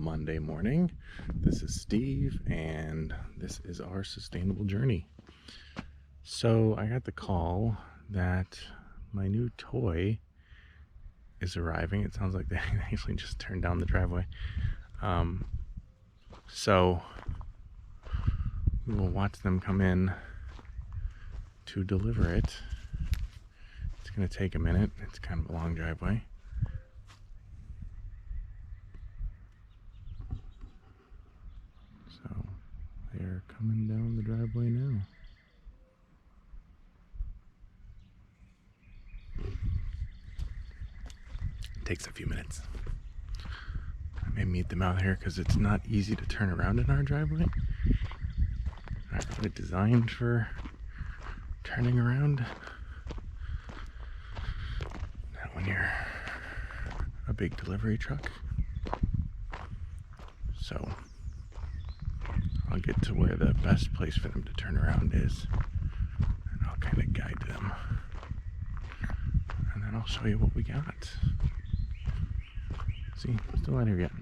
Monday morning. This is Steve, and this is our sustainable journey. So I got the call that my new toy is arriving. It sounds like they actually just turned down the driveway. So we will watch them come in to deliver it. It's going to take a minute. It's kind of a long driveway. So they are coming down the driveway now. It takes a few minutes. I may meet them out here because it's not easy to turn around in our driveway. Not really designed for turning around. Not when you're a big delivery truck. So I'll get to where the best place for them to turn around is, and I'll kind of guide them. And then I'll show you what we got. See, still not here yet.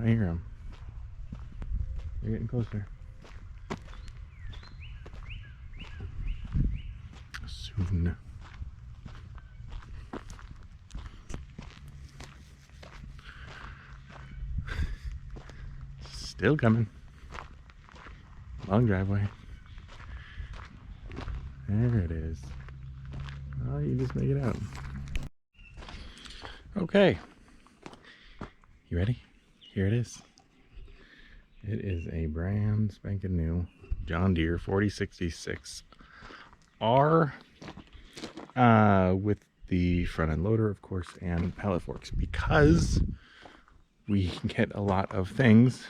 I hear them. They're getting closer. Soon. Still coming. Long driveway. There it is. Oh, you just make it out. Okay. You ready? Here it is. It is a brand spanking new John Deere 4066r with the front end loader, of course, and pallet forks, because we get a lot of things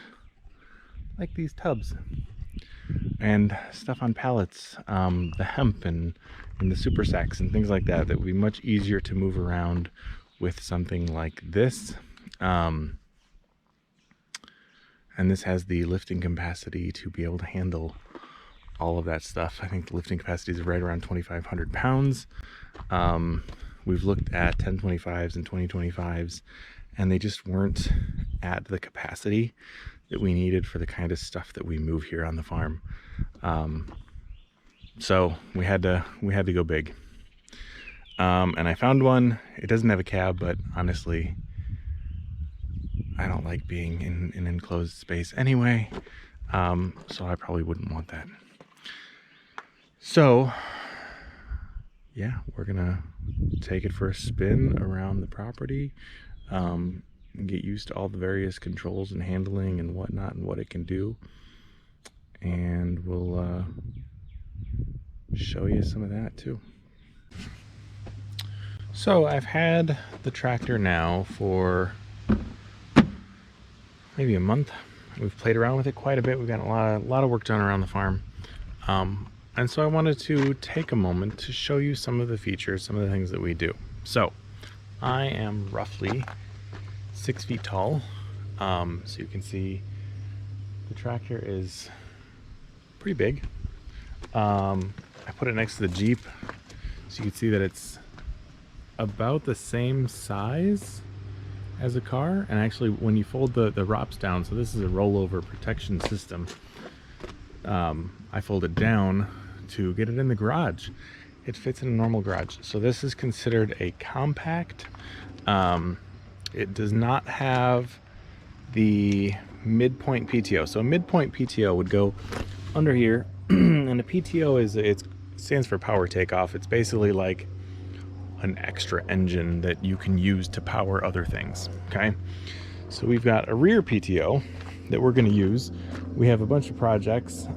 like these tubs and stuff on pallets, the hemp and the super sacks and things like that would be much easier to move around with something like this. And this has the lifting capacity to be able to handle all of that stuff. I think the lifting capacity is right around 2,500 pounds. We've looked at 1025s and 2025s, and they just weren't at the capacity that we needed for the kind of stuff that we move here on the farm. So we had to go big. And I found one. It doesn't have a cab, but honestly, I don't like being in an enclosed space anyway. So I probably wouldn't want that. So yeah, we're gonna take it for a spin around the property, get used to all the various controls and handling and whatnot and what it can do, and we'll show you some of that too. So I've had the tractor now for maybe a month. We've played around with it quite a bit. We've got a lot of work done around the farm. And so I wanted to take a moment to show you some of the features, some of the things that we do. So I am roughly 6 feet tall. So you can see the tractor is pretty big. I put it next to the Jeep, so you can see that it's about the same size as a car. And actually, when you fold the ROPS down, so this is a rollover protection system, I fold it down to get it in the garage. It fits in a normal garage. So this is considered a compact. It does not have the midpoint PTO. So a midpoint PTO would go under here, and a PTO it stands for power takeoff. It's basically like an extra engine that you can use to power other things. Okay, so we've got a rear PTO that we're going to use. We have a bunch of projects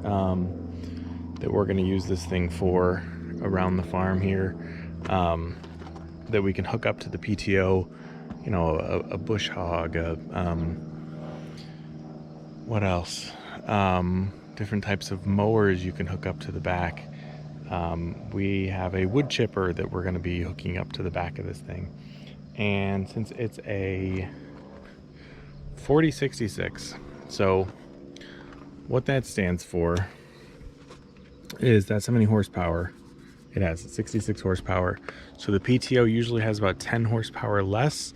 that we're going to use this thing for around the farm here, that we can hook up to the PTO. You know, a bush hog, what else? Different types of mowers you can hook up to the back. We have a wood chipper that we're going to be hooking up to the back of this thing. And since it's a 4066, so what that stands for is that's how many horsepower it has. 66 horsepower. So the PTO usually has about 10 horsepower less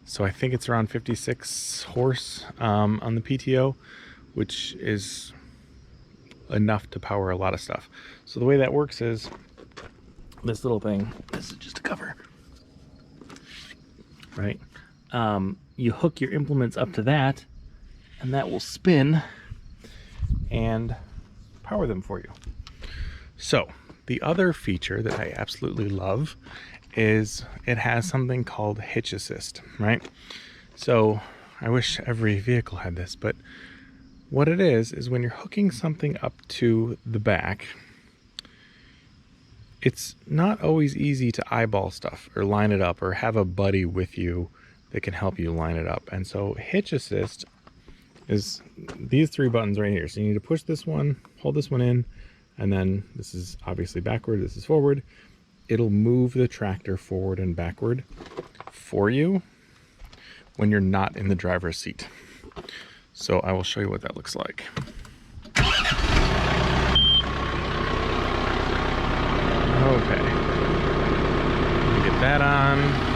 So I think it's around 56 horse on the PTO, which is enough to power a lot of stuff. So the way that works is this little thing, this is just a cover, right? You hook your implements up to that, and that will spin and power them for you. So the other feature that I absolutely love is it has something called hitch assist, right? So I wish every vehicle had this, but what it is when you're hooking something up to the back, it's not always easy to eyeball stuff or line it up or have a buddy with you that can help you line it up. And so hitch assist is these three buttons right here. So you need to push this one, hold this one in, and then this is obviously backward, this is forward. It'll move the tractor forward and backward for you when you're not in the driver's seat. So I will show you what that looks like. Okay, get that on.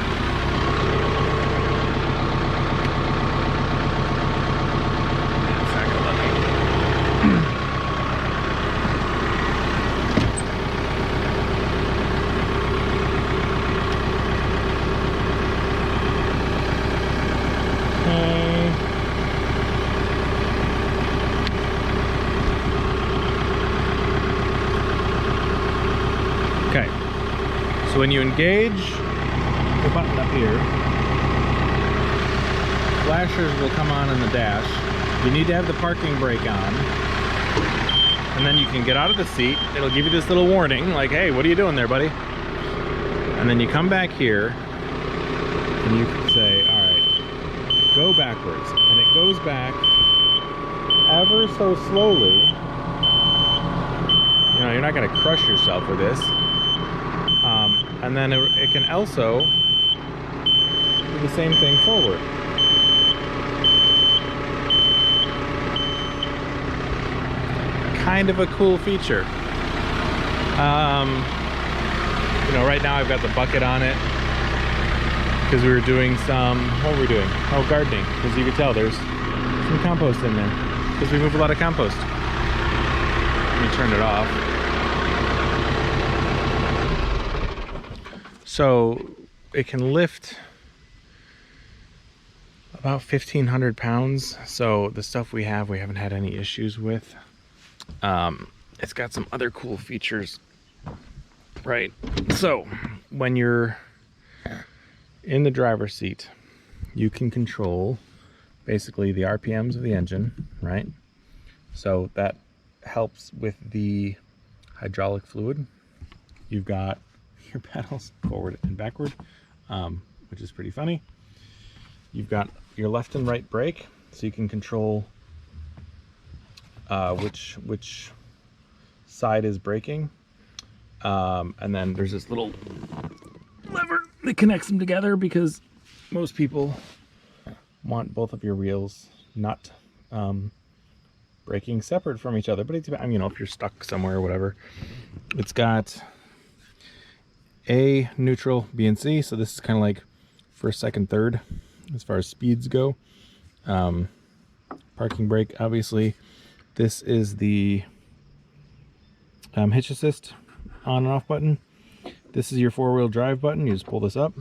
Okay, so when you engage the button up here, flashers will come on in the dash. You need to have the parking brake on, and then you can get out of the seat. It'll give you this little warning like, hey, what are you doing there, buddy? And then you come back here and you can say, all right, go backwards, and it goes back ever so slowly. You know, you're not going to crush yourself with this. And then it can also do the same thing forward. Kind of a cool feature. You know, right now I've got the bucket on it because we were doing some, what were we doing? Oh, gardening. As you can tell, there's some compost in there because we move a lot of compost. Let me turn it off. So it can lift about 1,500 pounds. So the stuff we haven't had any issues with. It's got some other cool features, right? So when you're in the driver's seat, you can control basically the RPMs of the engine, right? So that helps with the hydraulic fluid. You've got your pedals forward and backward, which is pretty funny. You've got your left and right brake, so you can control which side is braking. And then there's this little lever that connects them together because most people want both of your wheels not braking separate from each other, but it's, you know, if you're stuck somewhere or whatever. It's got A, neutral, B, and C, so this is kind of like first, second, third as far as speeds go. Parking brake, obviously. This is the hitch assist on and off button. This is your four-wheel drive button. You just pull this up.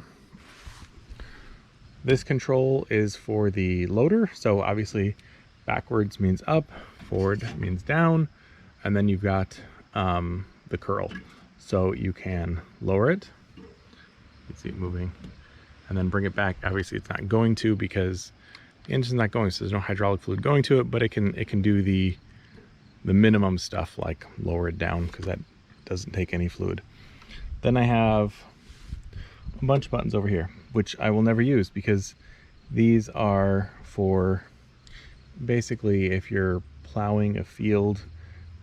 This control is for the loader, so obviously backwards means up, forward means down, and then you've got the curl, so you can lower it. You can see it moving, and then bring it back. Obviously it's not going to because the engine's not going, so there's no hydraulic fluid going to it, but it can do the minimum stuff like lower it down because that doesn't take any fluid. Then I have a bunch of buttons over here, which I will never use because these are for basically if you're plowing a field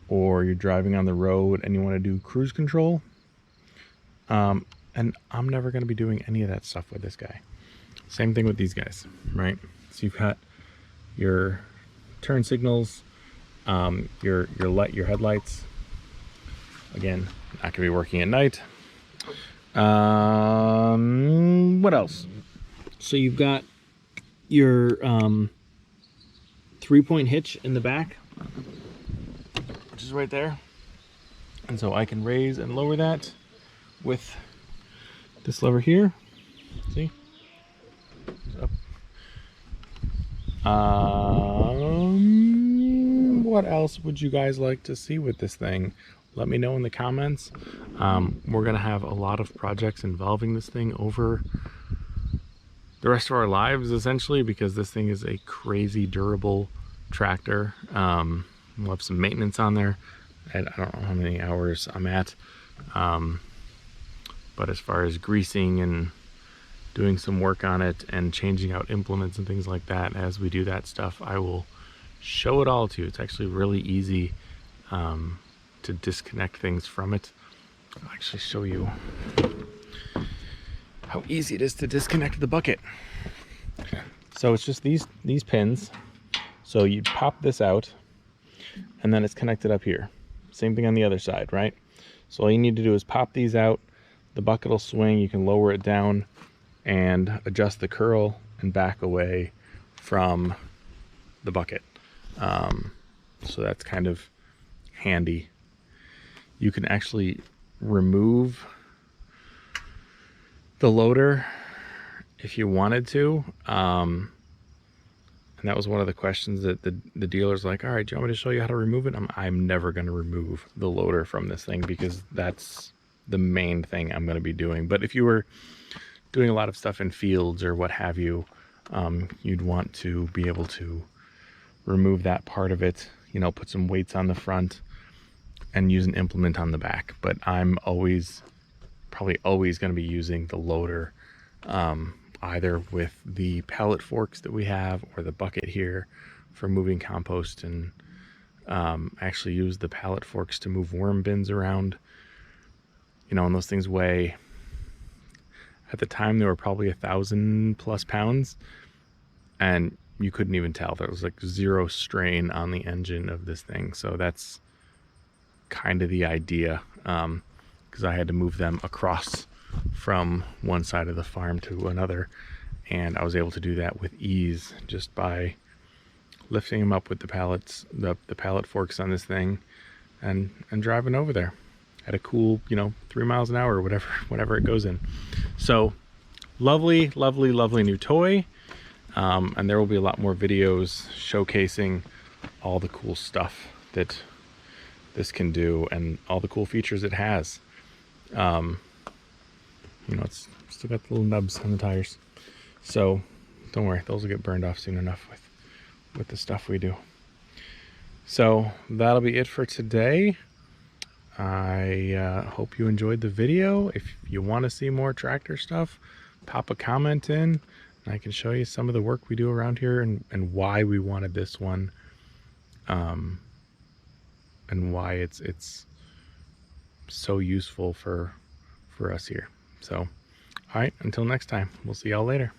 or you're driving on the road and you want to do cruise control. And I'm never going to be doing any of that stuff with this guy. Same thing with these guys, right? So you've got your turn signals, your headlights. Again, not going to be working at night. What else? So you've got your 3-point hitch in the back, which is right there. And so I can raise and lower that with this lever here. See? Up. What else would you guys like to see with this thing? Let me know in the comments. We're gonna have a lot of projects involving this thing over the rest of our lives, essentially, because this thing is a crazy durable tractor. We'll have some maintenance on there. I don't know how many hours I'm at, but as far as greasing and doing some work on it and changing out implements and things like that, as we do that stuff, I will show it all to you. It's actually really easy to disconnect things from it. I'll actually show you how easy it is to disconnect the bucket. So it's just these pins. So you pop this out and then it's connected up here. Same thing on the other side, right? So all you need to do is pop these out. The bucket will swing. You can lower it down and adjust the curl and back away from the bucket. So that's kind of handy. You can actually remove the loader if you wanted to. And that was one of the questions that the dealer's like, all right, do you want me to show you how to remove it? I'm never going to remove the loader from this thing because that's the main thing I'm going to be doing. But if you were doing a lot of stuff in fields or what have you, you'd want to be able to remove that part of it, you know, put some weights on the front and use an implement on the back. But I'm probably always going to be using the loader, either with the pallet forks that we have or the bucket here for moving compost, and actually use the pallet forks to move worm bins around, you know, and those things weigh, at the time they were probably 1,000+ pounds, and you couldn't even tell. There was like zero strain on the engine of this thing. So that's kind of the idea, because I had to move them across from one side of the farm to another, and I was able to do that with ease just by lifting them up with the pallets, the pallet forks on this thing, and driving over there at a cool, you know, 3 miles an hour or whatever it goes in. So lovely new toy, and there will be a lot more videos showcasing all the cool stuff that this can do and all the cool features it has. You know, it's still got the little nubs on the tires, so don't worry, those will get burned off soon enough with the stuff we do. So that'll be it for today. I hope you enjoyed the video. If you want to see more tractor stuff, pop a comment in and I can show you some of the work we do around here and why we wanted this one, and why it's so useful for us here. So, all right, until next time, we'll see y'all later.